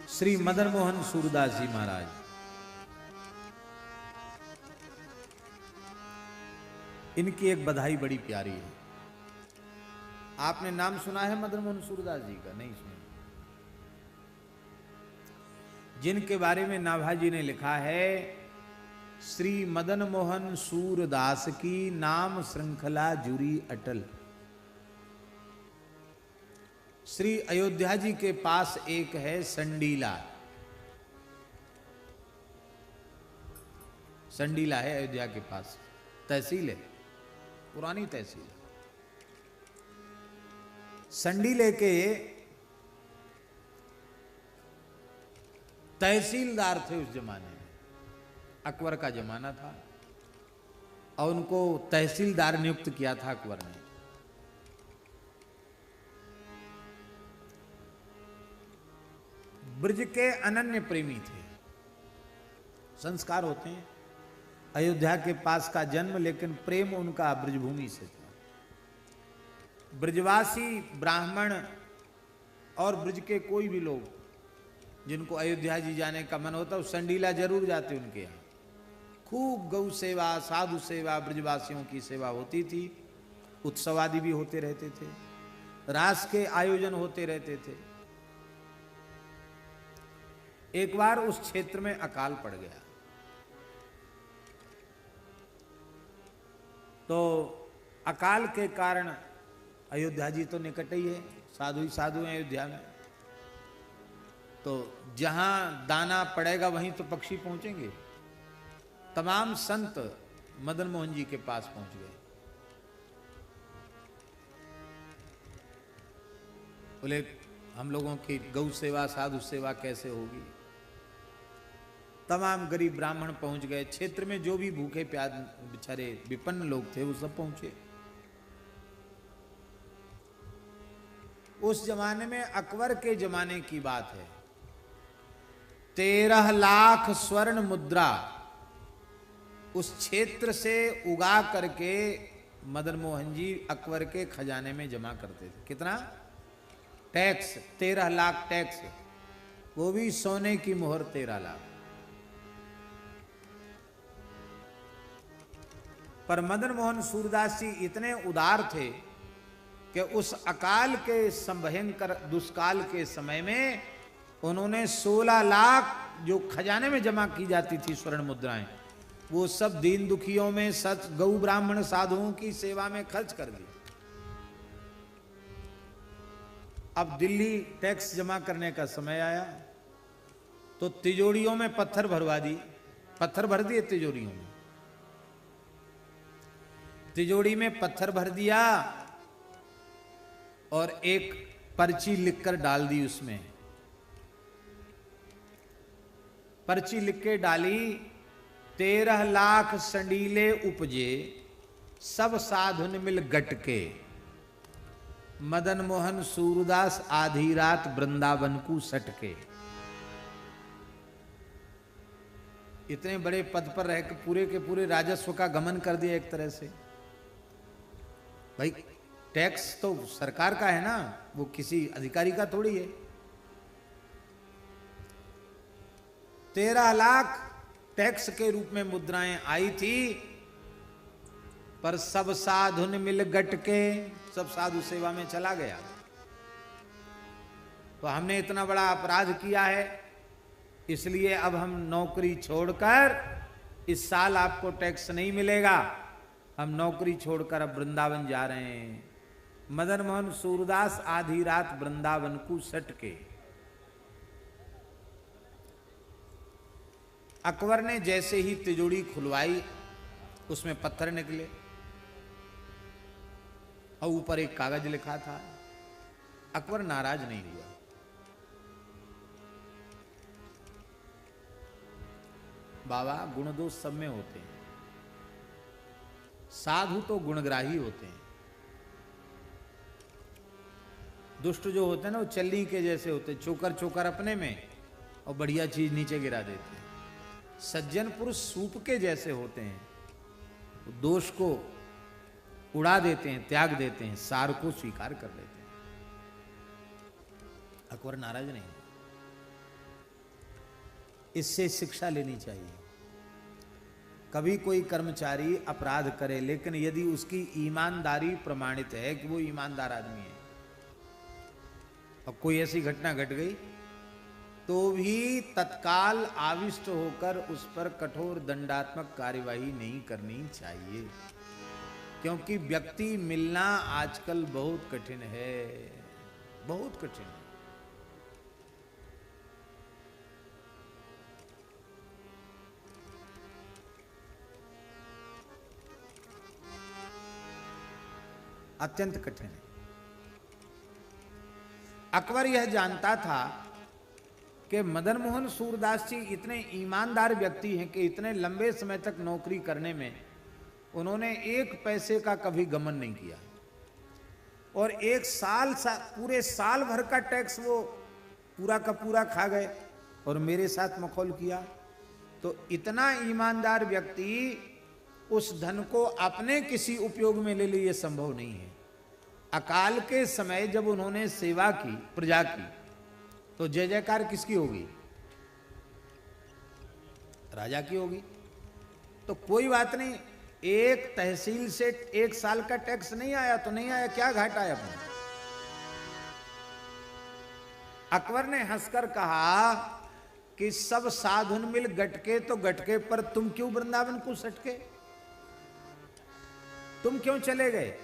श्री मदन मोहन सूरदास जी महाराज। इनकी एक बधाई बड़ी प्यारी है। आपने नाम सुना है मदन मोहन सूरदास जी का? नहीं सुना। जिनके बारे में नाभाजी ने लिखा है, श्री मदन मोहन सूरदास की नाम श्रृंखला जुरी अटल। श्री अयोध्या जी के पास एक है संडीला। संडीला है अयोध्या के पास, तहसील है, पुरानी तहसील। संडीले के तहसीलदार थे उस जमाने में, अकबर का जमाना था और उनको तहसीलदार नियुक्त किया था अकबर ने। ब्रज के अनन्य प्रेमी थे। संस्कार होते हैं, अयोध्या के पास का जन्म, लेकिन प्रेम उनका ब्रजभूमि से था। ब्रजवासी ब्राह्मण और ब्रज के कोई भी लोग जिनको अयोध्या जी जाने का मन होता, उस संडीला जरूर जाते उनके यहाँ। खूब गौ सेवा, साधु सेवा, ब्रजवासियों की सेवा होती थी। उत्सव आदि भी होते रहते थे, रास के आयोजन होते रहते थे। एक बार उस क्षेत्र में अकाल पड़ गया, तो अकाल के कारण अयोध्या जी तो निकट ही है, साधु ही साधु हैं अयोध्या में, तो जहां दाना पड़ेगा वहीं तो पक्षी पहुंचेंगे। तमाम संत मदन मोहन जी के पास पहुंच गए। बोले हम लोगों की गौ सेवा, साधु सेवा कैसे होगी? तमाम गरीब ब्राह्मण पहुंच गए। क्षेत्र में जो भी भूखे प्यास बेचारे विपन्न लोग थे वो सब पहुंचे। उस जमाने में, अकबर के जमाने की बात है, 13 लाख स्वर्ण मुद्रा उस क्षेत्र से उगा करके मदन मोहन जी अकबर के खजाने में जमा करते थे। कितना? टैक्स, 13 लाख टैक्स, वो भी सोने की मोहर 13 लाख। पर मदन मोहन सूरदास जी इतने उदार थे कि उस अकाल के भयंकर दुष्काल के समय में उन्होंने 16 लाख जो खजाने में जमा की जाती थी स्वर्ण मुद्राएं, वो सब दीन दुखियों में, सच गौ ब्राह्मण साधुओं की सेवा में खर्च कर दी। अब दिल्ली टैक्स जमा करने का समय आया तो तिजोरियों में पत्थर भरवा दी, पत्थर भर दिए तिजोरियों में। तिजोरी में पत्थर भर दिया और एक पर्ची लिखकर डाल दी उसमें। पर्ची लिख के डाली, 13 लाख संडीले उपजे, सब साधुन मिल गटके, मदन मोहन सूरदास आधी रात वृंदावन को सटके। इतने बड़े पद पर रह के पूरे के पूरे राजस्व का गमन कर दिया एक तरह से। भाई टैक्स तो सरकार का है ना, वो किसी अधिकारी का थोड़ी है। 13 लाख टैक्स के रूप में मुद्राएं आई थी, पर सब साधुन मिल गट के, सब साधु सेवा में चला गया। तो हमने इतना बड़ा अपराध किया है, इसलिए अब हम नौकरी छोड़कर, इस साल आपको टैक्स नहीं मिलेगा, हम नौकरी छोड़कर अब वृंदावन जा रहे हैं। मदन मोहन सूरदास आधी रात वृंदावन को सटके। अकबर ने जैसे ही तिजोरी खुलवाई, उसमें पत्थर निकले और ऊपर एक कागज लिखा था। अकबर नाराज नहीं हुआ। बाबा, गुण दोष सब में होते हैं, साधु तो गुणग्राही होते हैं। दुष्ट जो होते हैं ना, वो चल्ली के जैसे होते हैं, चोकर चोकर अपने में और बढ़िया चीज नीचे गिरा देते हैं। सज्जन पुरुष सूप के जैसे होते हैं, दोष को उड़ा देते हैं, त्याग देते हैं, सार को स्वीकार कर लेते हैं। अकबर नाराज नहीं। इससे शिक्षा लेनी चाहिए। कभी कोई कर्मचारी अपराध करे, लेकिन यदि उसकी ईमानदारी प्रमाणित है कि वो ईमानदार आदमी है, और कोई ऐसी घटना घट गई, तो भी तत्काल आविष्ट होकर उस पर कठोर दंडात्मक कार्यवाही नहीं करनी चाहिए, क्योंकि व्यक्ति मिलना आजकल बहुत कठिन है, बहुत कठिन है। अत्यंत कठिन है। अकबर यह जानता था कि मदन मोहन सूरदास जी इतने ईमानदार व्यक्ति हैं कि इतने लंबे समय तक नौकरी करने में उन्होंने एक पैसे का कभी गमन नहीं किया, और एक पूरे साल भर का टैक्स वो पूरा का पूरा खा गए और मेरे साथ मखौल किया। तो इतना ईमानदार व्यक्ति उस धन को अपने किसी उपयोग में ले ले, ये संभव नहीं है। अकाल के समय जब उन्होंने सेवा की, प्रजा की, तो जय जयकार किसकी होगी? राजा की होगी। तो कोई बात नहीं, एक तहसील से एक साल का टैक्स नहीं आया तो नहीं आया, क्या घाटा है अपने। अकबर ने हंसकर कहा कि सब साधुन मिल गटके तो गटके, पर तुम क्यों वृंदावन को सटके? तुम क्यों चले गए?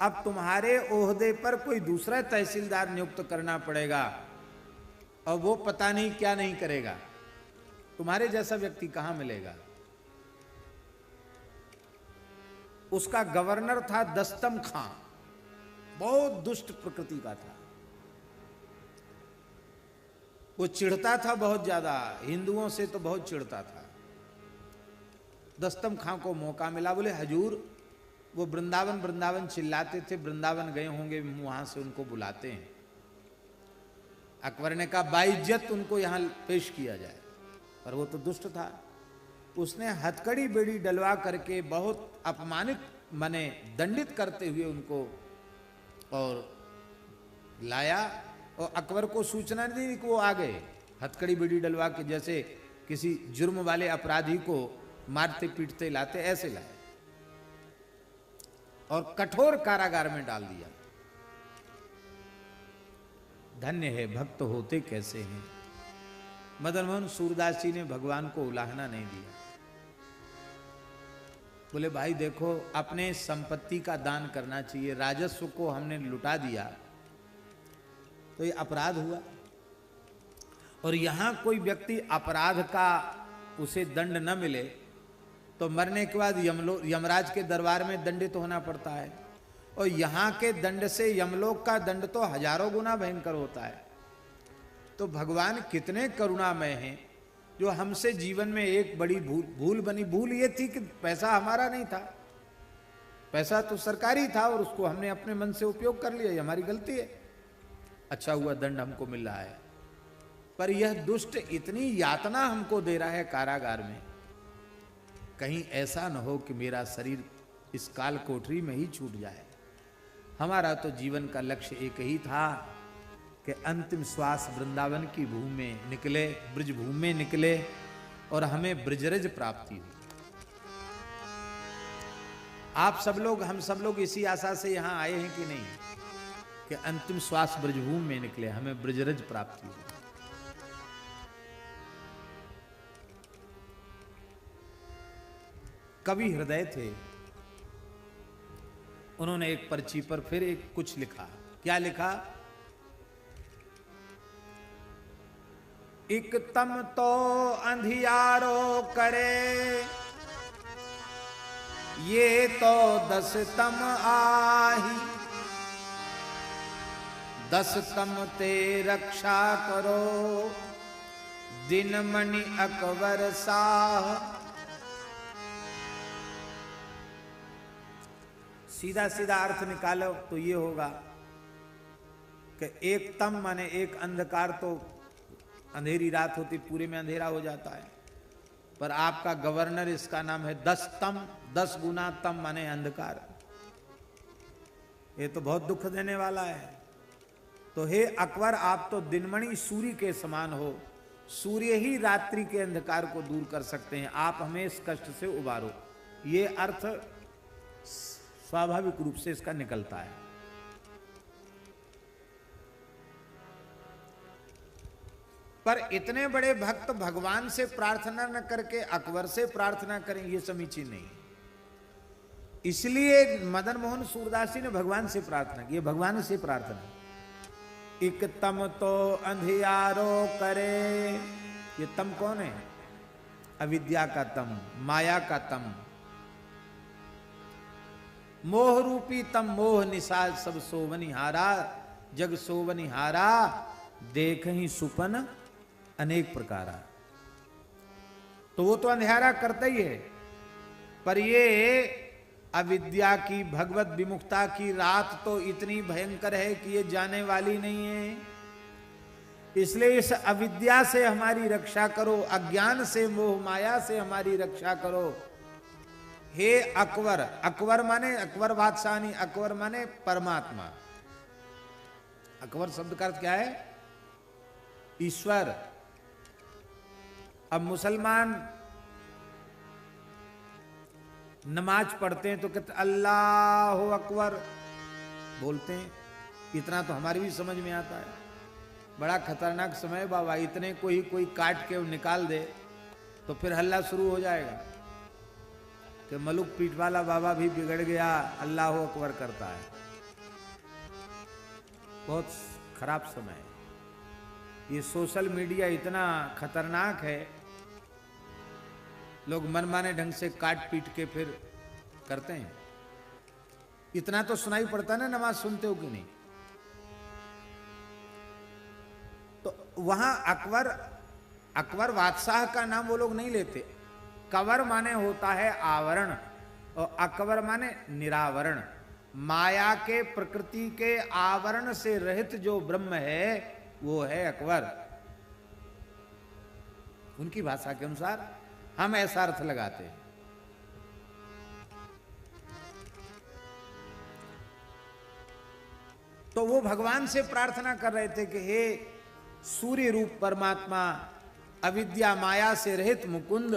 अब तुम्हारे ओहदे पर कोई दूसरा तहसीलदार नियुक्त करना पड़ेगा, और वो पता नहीं क्या नहीं करेगा। तुम्हारे जैसा व्यक्ति कहां मिलेगा। उसका गवर्नर था दस्तम खां, बहुत दुष्ट प्रकृति का था। वो चिढ़ता था बहुत ज्यादा, हिंदुओं से तो बहुत चिढ़ता था। दस्तम खां को मौका मिला, बोले हजूर वो वृंदावन वृंदावन चिल्लाते थे, वृंदावन गए होंगे, वहां से उनको बुलाते हैं। अकबर ने कहा बाइज्जत उनको यहां पेश किया जाए, पर वो तो दुष्ट था। उसने हथकड़ी बेड़ी डलवा करके बहुत अपमानित माने दंडित करते हुए उनको और लाया, और अकबर को सूचना नहीं दी कि वो आ गए। हथकड़ी बेड़ी डलवा के, जैसे किसी जुर्म वाले अपराधी को मारते पीटते लाते, ऐसे लाए और कठोर कारागार में डाल दिया। धन्य है भक्त होते कैसे हैं। मदन मोहन सूरदास जी ने भगवान को उलाहना नहीं दिया। बोले भाई देखो, अपने संपत्ति का दान करना चाहिए, राजस्व को हमने लुटा दिया तो ये अपराध हुआ। और यहां कोई व्यक्ति अपराध का उसे दंड न मिले तो मरने के बाद यमराज के दरबार में दंडित होना पड़ता है, और यहां के दंड से यमलोक का दंड तो हजारों गुना भयंकर होता है। तो भगवान कितने करुणामय हैं, जो हमसे जीवन में एक बड़ी भूल बनी। भूल ये थी कि पैसा हमारा नहीं था, पैसा तो सरकारी था और उसको हमने अपने मन से उपयोग कर लिया, ये हमारी गलती है। अच्छा हुआ दंड हमको मिल रहा है, पर यह दुष्ट इतनी यातना हमको दे रहा है कारागार में, कहीं ऐसा न हो कि मेरा शरीर इस काल कोठरी में ही छूट जाए। हमारा तो जीवन का लक्ष्य एक ही था कि अंतिम श्वास वृंदावन की भूमि में निकले, ब्रज भूमि में निकले और हमें ब्रजरज प्राप्ति हुई। आप सब लोग, हम सब लोग इसी आशा से यहां आए हैं कि नहीं, कि अंतिम श्वास ब्रजभूमि में निकले, हमें ब्रजरज प्राप्ति हुई। कवि हृदय थे, उन्होंने एक पर्ची पर फिर एक कुछ लिखा। क्या लिखा? इक तम तो अंधियारो करे, ये तो 10 तम आही, 10 तम ते रक्षा करो, दिन मणि अकबर साह। सीधा सीधा अर्थ निकालो तो ये होगा कि एक तम माने एक अंधकार, तो अंधेरी रात होती, पूरे में अंधेरा हो जाता है, पर आपका गवर्नर, इसका नाम है 10 तम, 10 गुना तम माने अंधकार। ये तो बहुत दुख देने वाला है। तो हे अकबर, आप तो दिनमणि सूर्य के समान हो, सूर्य ही रात्रि के अंधकार को दूर कर सकते हैं, आप हमें इस कष्ट से उबारो। ये अर्थ स्वाभाविक रूप से इसका निकलता है। पर इतने बड़े भक्त भगवान से प्रार्थना न करके अकबर से प्रार्थना करें, ये समीचीन नहीं। इसलिए मदन मोहन सूरदास जी ने भगवान से प्रार्थना की, भगवान से प्रार्थना। एक तम तो अंधियारो करे, ये तम कौन है? अविद्या का तम, माया का तम, मोह रूपी तम, मोह निसाज सब सोवनिहारा, जग सोवनिहारा, देख ही सुपन अनेक प्रकारा। तो वो तो अंधेरा करता ही है, पर ये अविद्या की, भगवत विमुखता की रात तो इतनी भयंकर है कि ये जाने वाली नहीं है। इसलिए इस अविद्या से हमारी रक्षा करो, अज्ञान से, मोह माया से हमारी रक्षा करो। हे अकबर, अकबर माने अकबर बादशाह नहीं, अकबर माने परमात्मा। अकबर शब्द का अर्थ क्या है? ईश्वर। अब मुसलमान नमाज पढ़ते हैं तो कहते अल्लाह अकबर बोलते हैं, इतना तो हमारी भी समझ में आता है। बड़ा खतरनाक समय बाबा, इतने को ही कोई काट के निकाल दे तो फिर हल्ला शुरू हो जाएगा कि मलुक पीठ वाला बाबा भी बिगड़ गया, अल्लाह अकबर करता है। बहुत खराब समय है। ये सोशल मीडिया इतना खतरनाक है, लोग मनमाने ढंग से काट पीट के फिर करते हैं। इतना तो सुनाई पड़ता ना, नमाज सुनते हो कि नहीं? तो वहां अकबर, अकबर बादशाह का नाम वो लोग नहीं लेते। कवर माने होता है आवरण, और अकबर माने निरावरण। माया के, प्रकृति के आवरण से रहित जो ब्रह्म है वो है अकबर। उनकी भाषा के अनुसार हम ऐसा अर्थ लगाते हैं। तो वो भगवान से प्रार्थना कर रहे थे कि हे सूर्य रूप परमात्मा, अविद्या माया से रहित मुकुंद,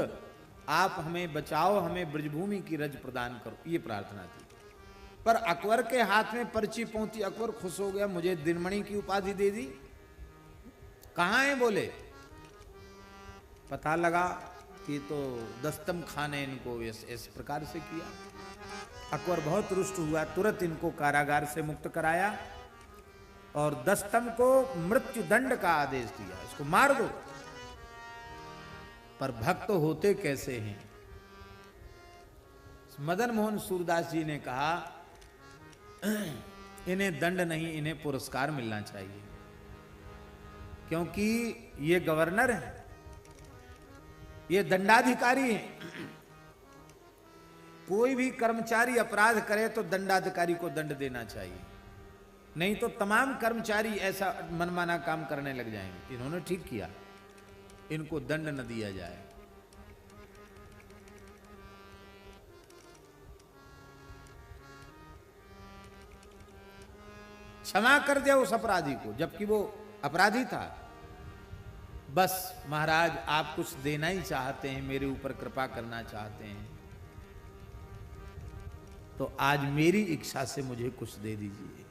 आप हमें बचाओ, हमें ब्रजभूमि की रज प्रदान करो। ये प्रार्थना थी। पर अकबर के हाथ में पर्ची पहुंची, अकबर खुश हो गया, मुझे दिनमणि की उपाधि दे दी। कहां है बोले? पता लगा कि तो दस्तम खान ने इनको इस प्रकार से किया। अकबर बहुत रुष्ट हुआ, तुरंत इनको कारागार से मुक्त कराया और दस्तम को मृत्यु दंड का आदेश दिया, इसको मार दो। पर भक्त होते कैसे हैं? मदन मोहन सूरदास जी ने कहा इन्हें दंड नहीं, इन्हें पुरस्कार मिलना चाहिए, क्योंकि ये गवर्नर है, ये दंडाधिकारी है। कोई भी कर्मचारी अपराध करे तो दंडाधिकारी को दंड देना चाहिए, नहीं तो तमाम कर्मचारी ऐसा मनमाना काम करने लग जाएंगे। इन्होंने ठीक किया, इनको दंड न दिया जाए। क्षमा कर दिया उस अपराधी को, जबकि वो अपराधी था। बस महाराज आप कुछ देना ही चाहते हैं, मेरे ऊपर कृपा करना चाहते हैं, तो आज मेरी इच्छा से मुझे कुछ दे दीजिए।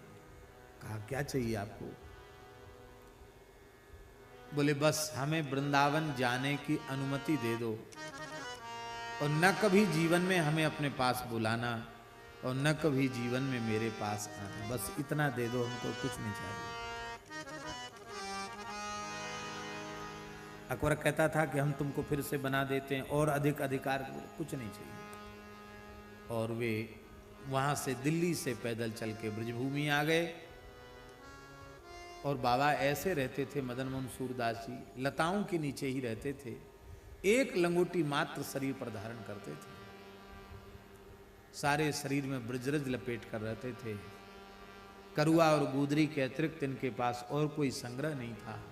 कहा क्या चाहिए आपको? बोले बस हमें वृंदावन जाने की अनुमति दे दो, और न कभी जीवन में हमें अपने पास बुलाना, और न कभी जीवन में मेरे पास आना, बस इतना दे दो, हमको कुछ नहीं चाहिए। अकबर कहता था कि हम तुमको फिर से बना देते हैं, और अधिक अधिकार, कुछ नहीं चाहिए। और वे वहां से दिल्ली से पैदल चल के ब्रजभूमि आ गए। और बाबा ऐसे रहते थे मदन मोहन सूरदास जी, लताओं के नीचे ही रहते थे, एक लंगोटी मात्र शरीर पर धारण करते थे, सारे शरीर में ब्रजरज लपेट कर रहते थे। करुआ और गुदरी के अतिरिक्त इनके पास और कोई संग्रह नहीं था।